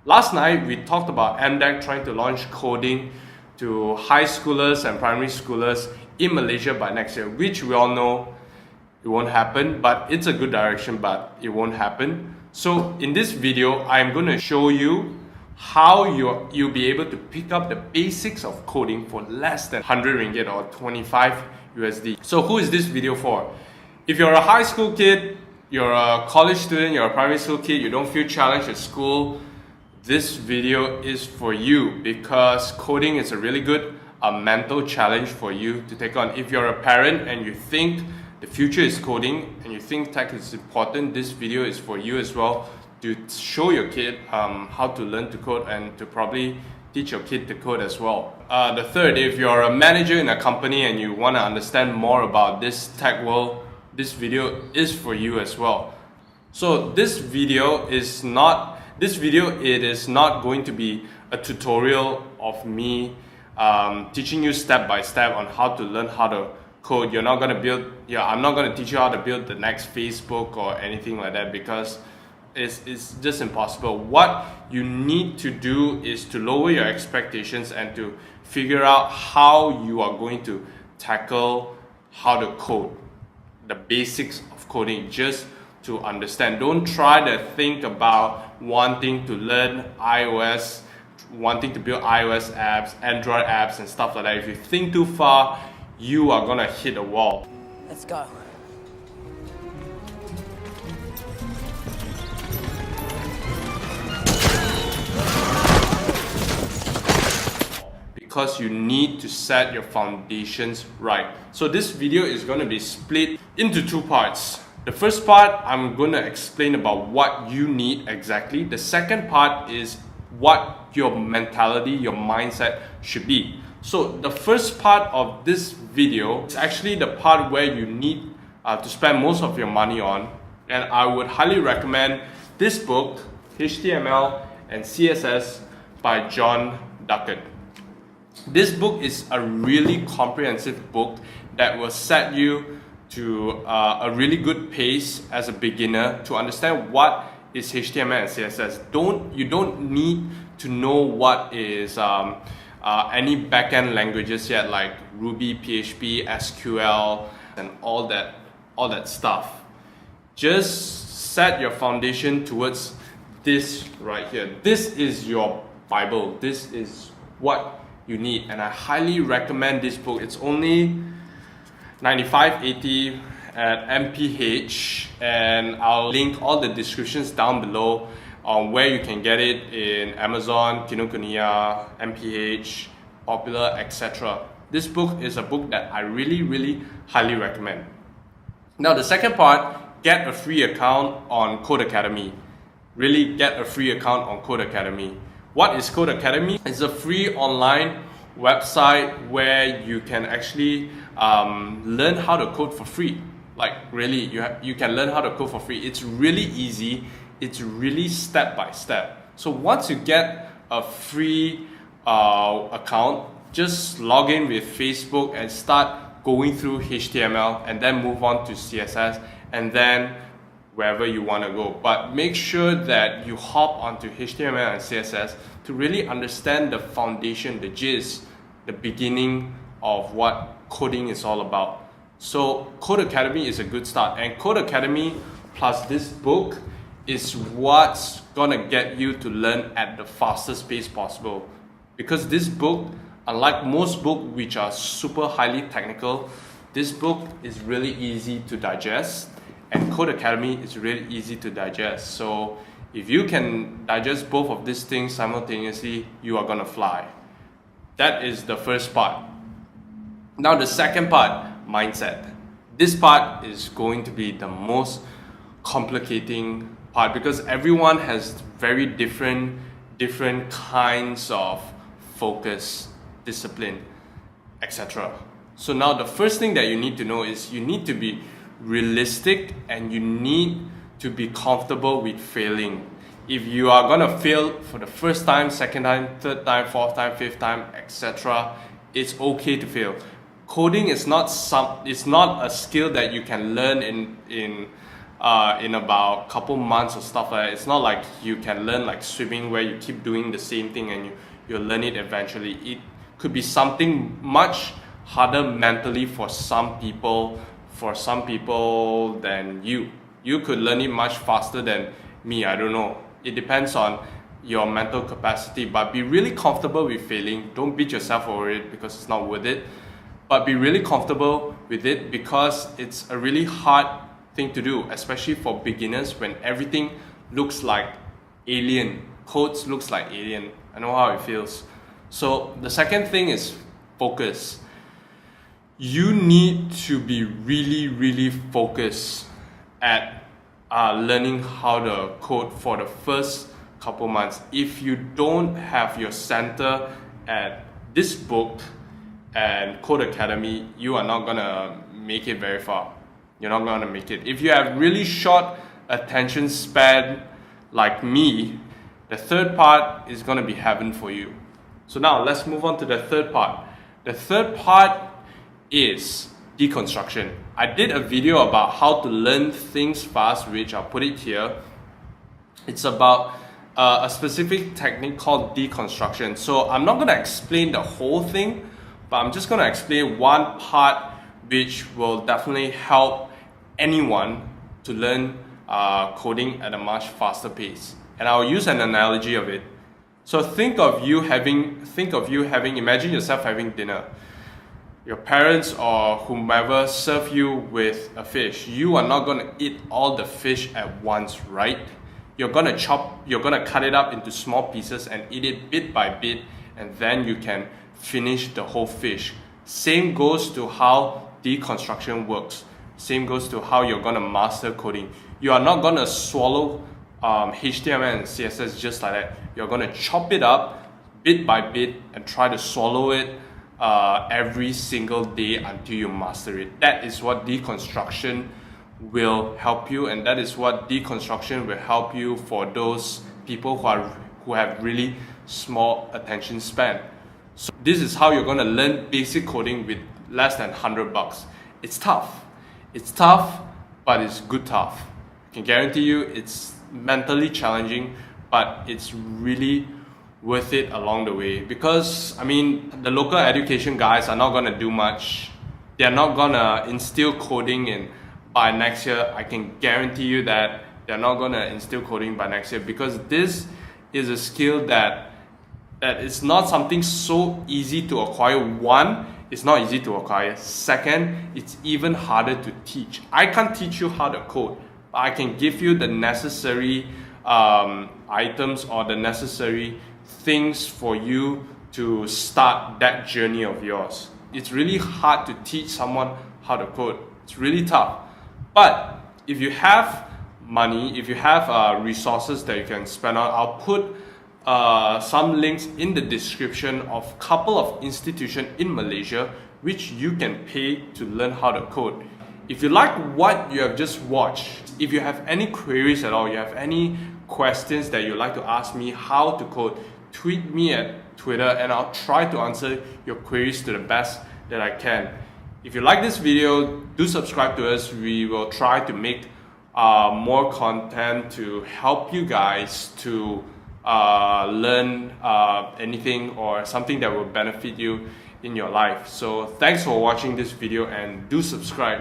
Last night we talked about MDEC trying to launch coding to high schoolers and primary schoolers in Malaysia by next year, which we all know it won't happen, but it's a good direction, but it won't happen. So in this video, I'm going to show you how you'll be able to pick up the basics of coding for less than 100 ringgit or 25 USD. So who is this video for? If you're a high school kid, you're a college student, you're a primary school kid, you don't feel challenged at school, this video is for you because coding is a really good mental challenge for you to take on. If you're a parent and you think the future is coding and you think tech is important, this video is for you as well, to show your kid how to learn to code and to probably teach your kid to code as well. The third, if you're a manager in a company and you want to understand more about this tech world, this video is for you as well. So this video it is not going to be a tutorial of me teaching you step by step on how to learn how to code. I'm not going to teach you how to build the next Facebook or anything like that, because it's just impossible. What you need to do is to lower your expectations and to figure out how you are going to tackle how to code, the basics of coding, just to understand. Don't try to think about wanting to learn iOS, wanting to build iOS apps, Android apps and stuff like that. If you think too far, you are gonna hit a wall. Let's go. Because you need to set your foundations right. So this video is going to be split into two parts. The first part, I'm going to explain about what you need exactly. The second part is what your mentality, your mindset should be. So the first part of this video is actually the part where you need to spend most of your money on, and I would highly recommend this book, HTML and CSS by Jon Duckett. This book is a really comprehensive book that will set you to a really good pace as a beginner to understand what is HTML and CSS. You don't need to know what is any backend languages yet, like Ruby, PHP, SQL, and all that stuff. Just set your foundation towards this right here. This is your Bible. This is what you need, and I highly recommend this book. It's only 95.80 at MPH, and I'll link all the descriptions down below on where you can get it in Amazon, Kinokuniya, MPH, Popular, etc. This book is a book that I really highly recommend. Now the second part, get a free account on Code Academy. Really get a free account on Code Academy. What is Code Academy? It's a free online website where you can actually learn how to code for free. Like really, you can learn how to code for free. It's really easy. It's really step by step. So once you get a free account, just log in with Facebook and start going through HTML, and then move on to CSS, and then wherever you want to go. But make sure that you hop onto HTML and CSS to really understand the foundation, the gist, the beginning of what coding is all about. So Code Academy is a good start, and Code Academy plus this book is what's gonna get you to learn at the fastest pace possible. Because this book, unlike most books which are super highly technical, this book is really easy to digest, and Code Academy is really easy to digest. So if you can digest both of these things simultaneously, you are gonna fly. That is the first part. Now the second part, mindset. This part is going to be the most complicating part, because everyone has very different kinds of focus, discipline, etc. So now the first thing that you need to know is you need to be realistic, and you need to be comfortable with failing. If you are gonna fail for the first time, second time, third time, fourth time, fifth time, etc., it's okay to fail. Coding is not a skill that you can learn in in about a couple months or stuff like that. It's not like you can learn like swimming where you keep doing the same thing and you'll learn it eventually. It could be something much harder mentally for some people than you. You could learn it much faster than me, I don't know. It depends on your mental capacity, but be really comfortable with failing. Don't beat yourself over it because it's not worth it. But be really comfortable with it because it's a really hard thing to do, especially for beginners when everything looks like alien. Codes looks like alien. I know how it feels. So the second thing is focus. You need to be really focused at learning how to code for the first couple months. If you don't have your center at this book and Code Academy, you are not gonna make it very far. You're not gonna make it. If you have really short attention span like me, the third part is gonna be heaven for you. So now let's move on to the third part. The third part is deconstruction. I did a video about how to learn things fast, which I'll put it here. It's about a specific technique called deconstruction. So I'm not going to explain the whole thing, but I'm just going to explain one part which will definitely help anyone to learn coding at a much faster pace. And I'll use an analogy of it. So imagine yourself having dinner. Your parents or whomever serve you with a fish. You are not going to eat all the fish at once, right? You're going to cut it up into small pieces and eat it bit by bit, and then you can finish the whole fish. Same goes to how deconstruction works. Same goes to how you're going to master coding. You are not going to swallow HTML and CSS just like that. You're going to chop it up bit by bit and try to swallow it every single day until you master it. That is what deconstruction will help you, and that is what deconstruction will help you for those people who have really small attention span. So this is how you're going to learn basic coding with less than $100. It's tough, but it's good tough. I can guarantee you it's mentally challenging, but it's really worth it along the way, because I mean the local education guys are not going to do much. They're not going to instill coding in by next year. I can guarantee you that they're not going to instill coding by next year, because this is a skill that is not something so easy to acquire. One, it's not easy to acquire. Second, it's even harder to teach. I can't teach you how to code, but I can give you the necessary items or the necessary things for you to start that journey of yours. It's really hard to teach someone how to code. It's really tough. But if you have money, if you have resources that you can spend on, I'll put some links in the description of a couple of institutions in Malaysia which you can pay to learn how to code. If you like what you have just watched, if you have any queries at all, you have any questions that you'd like to ask me how to code, tweet me at Twitter and I'll try to answer your queries to the best that I can. If you like this video, do subscribe to us. We will try to make more content to help you guys to learn anything or something that will benefit you in your life. So thanks for watching this video and do subscribe.